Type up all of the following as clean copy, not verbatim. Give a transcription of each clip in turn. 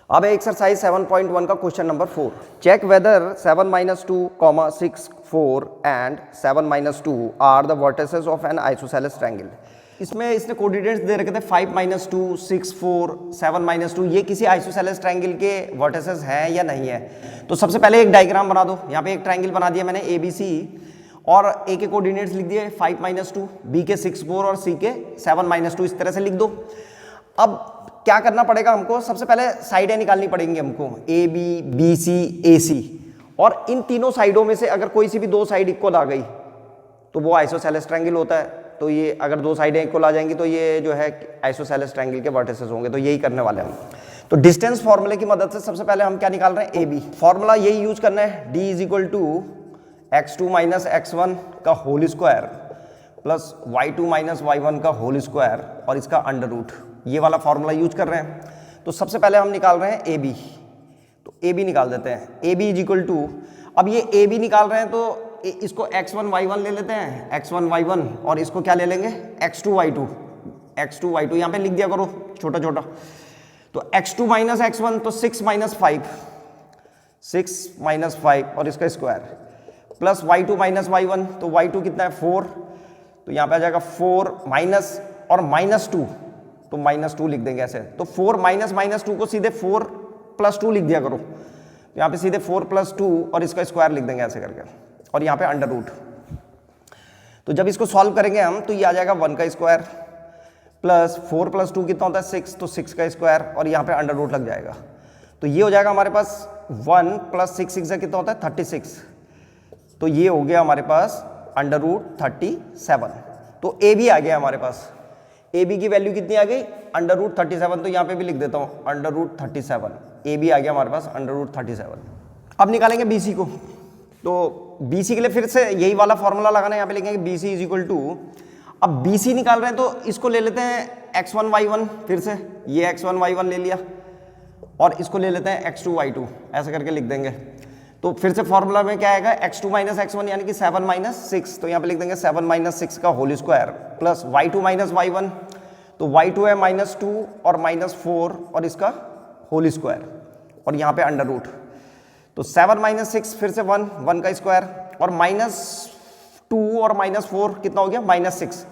अब एक्सरसाइज 7.1 का question number 4। Check whether 7 - 2, 6, 4 and 7 - 2 are the vertices of an isosceles triangle. इसमें इसने coordinates दे रखे थे 5 - 2, 6, 4, 7 - 2। ये किसी आइसोसेलेस ट्रायंगल के वर्टिसेस हैं या नहीं है। तो सबसे पहले एक डायग्राम बना दो। यहाँ पे एक ट्रायंगल बना दिया मैंने ABC और A के कोऑर्डिनेट्स लिख दिए 5 - 2, B के 6, 4 और C के 7 - 2। इस तरह से लिख दो। अब क्या करना पड़ेगा हमको, सबसे पहले साइडें निकालनी पड़ेंगी हमको AB, BC, AC। और इन तीनों साइडों में से अगर कोई सी भी दो साइड इक्वल आ गई तो वो आइसोसेलेस ट्रायंगल होता है। तो ये अगर दो साइडें इक्वल आ जाएंगी तो ये जो है आइसोसेलेस ट्रायंगल के वर्टिसेस होंगे। तो यही करने वाले हम। तो डिस्टेंस फॉर्मूले की मदद से सबसे पहले हम क्या निकाल रहे हैं, AB। फॉर्मूला यही यूज करना है, D = x2 - x1 का whole square plus y2 - y1 का होल स्क्वायर और इसका अंडर रूट। ये वाला फॉर्मूला यूज कर रहे हैं। तो सबसे पहले हम निकाल रहे हैं AB। तो AB निकाल देते हैं। AB = अब ये AB निकाल रहे हैं तो इसको x1 y1 ले लेते हैं, x1 y1, और इसको क्या ले लेंगे x2 y2। x2 y2 यहाँ पे लिख दिया करो छोटा छोटा। तो x2 - x1 तो 6 - 5, 6 - 5 और इसका स्क्वायर प्लस y2 - y1 तो y2 कितना है 4। तो यहाँ पे आ जाएगा 4 माइनस और -2 तो -2 लिख देंगे ऐसे। तो 4 - -2 को सीधे 4 + 2 लिख दिया करो। तो यहाँ पे सीधे 4 + 2 और इसका स्क्वायर लिख देंगे ऐसे करके, और यहाँ पे अंडर रूट। तो जब इसको सॉल्व करेंगे हम तो ये आ जाएगा 1 का स्क्वायर प्लस 4 + 2 कितना होता है 6, तो 6 का स्क्वायर और यहाँ पे अंडर रूट लग जाएगा। तो ये हो जाएगा हमारे पास 1 + 6, 6 से कितना होता है 36। तो ये हो गया हमारे पास अंडर रूट 37। तो AB आ गया हमारे पास। AB की वैल्यू कितनी आ गई अंडर रूट 37। तो यहाँ पे भी लिख देता हूँ अंडर रूट 37। AB आ गया हमारे पास अंडर रूट 37। अब निकालेंगे BC को। तो BC के लिए फिर से यही वाला फॉर्मूला लगाना है। यहाँ पे लिखेंगे BC = अब BC निकाल रहे हैं तो इसको ले लेते हैं x1 y1। फिर से ये x1 y1 ले लिया और इसको ले लेते हैं x2 y2, ऐसे करके लिख देंगे। तो फिर से फॉर्मूला में क्या आएगा x2 - x1 यानी कि 7 - 6। तो यहाँ पे लिख देंगे 7 - 6 का whole square plus y2 - y1 तो y2 है -2 और -4 और इसका होल स्क्वायर और यहाँ पे अंडर रूट। तो 7 - 6 फिर से 1 का स्क्वायर और -2 और -4 कितना हो गया -6।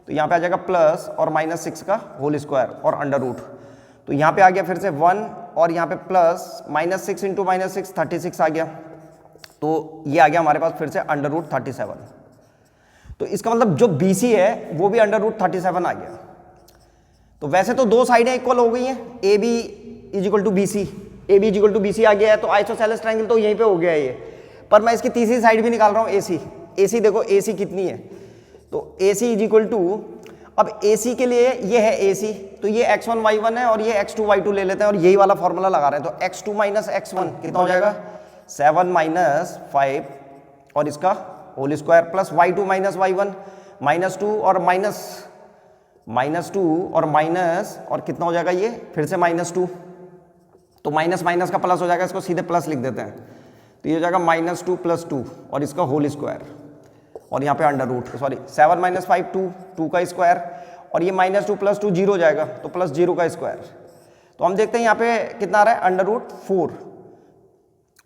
तो यहाँ पे आ जाएगा प्लस और -6 का होल स्क्वायर और अंडर रूट। तो यहाँ पे आ गया फिर से 1 और यहाँ पे प्लस -6 × -6 36 आ गया। तो ये आ गया हमारे पास फिर से अंडर रूट 37। तो इसका मतलब जो BC है वो भी अंडर रूट 37 आ गया। तो वैसे तो दो साइडें इक्वल हो गई हैं, AB = BC। AB = BC आ गया है तो आइसोसेलेस ट्रायंगल तो यहीं पे हो गया है ये। पर मैं इसकी तीसरी साइड भी निकाल रहा हूँ AC। AC देखो AC कितनी है। तो AC = अब AC के लिए ये है AC, तो ये x1 y1 है और ये x2 y2 ले लेते हैं और यही वाला फॉर्मूला लगा रहे हैं। तो x2 - x1 कितना हो जाएगा 7 - 5 और इसका whole square plus y2 - y1 -2 और -2 और माइनस और कितना हो जाएगा ये फिर से -2। तो माइनस माइनस का प्लस हो जाएगा, इसको सीधे प्लस लिख देते हैं। तो ये हो जाएगा -2 + 2 और इसका होल स्क्वायर और यहाँ पे अंडर रूट 7 - 5 2 का स्क्वायर और ये -2 + 2 0 हो जाएगा तो +0 का स्क्वायर। तो हम देखते हैं यहाँ पे कितना आ रहा है अंडर रूट 4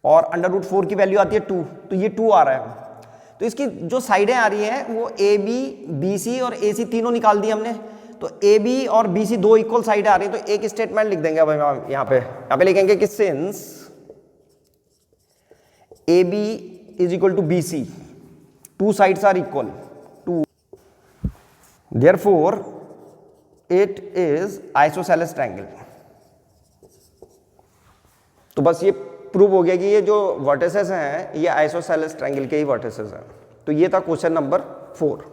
और अंडर रूट 4 की वैल्यू आती है 2, तो ये 2 आ रहा है। तो इसकी जो साइडें आ रही हैं वो AB, BC और AC तीनों निकाल दी हमने। तो AB और BC दो इक्वल साइडें आ रही हैं। तो एक स्टेटमेंट लिख देंगे अब हम यहाँ पे लिखेंगे कि since AB = BC two sides are equal to therefore it is isosceles triangle। तो बस ये प्रूव हो गया कि ये जो वर्टिसेस हैं ये आइसोसेलेस ट्रायंगल के ही वर्टिसेस हैं। तो ये था क्वेश्चन नंबर 4।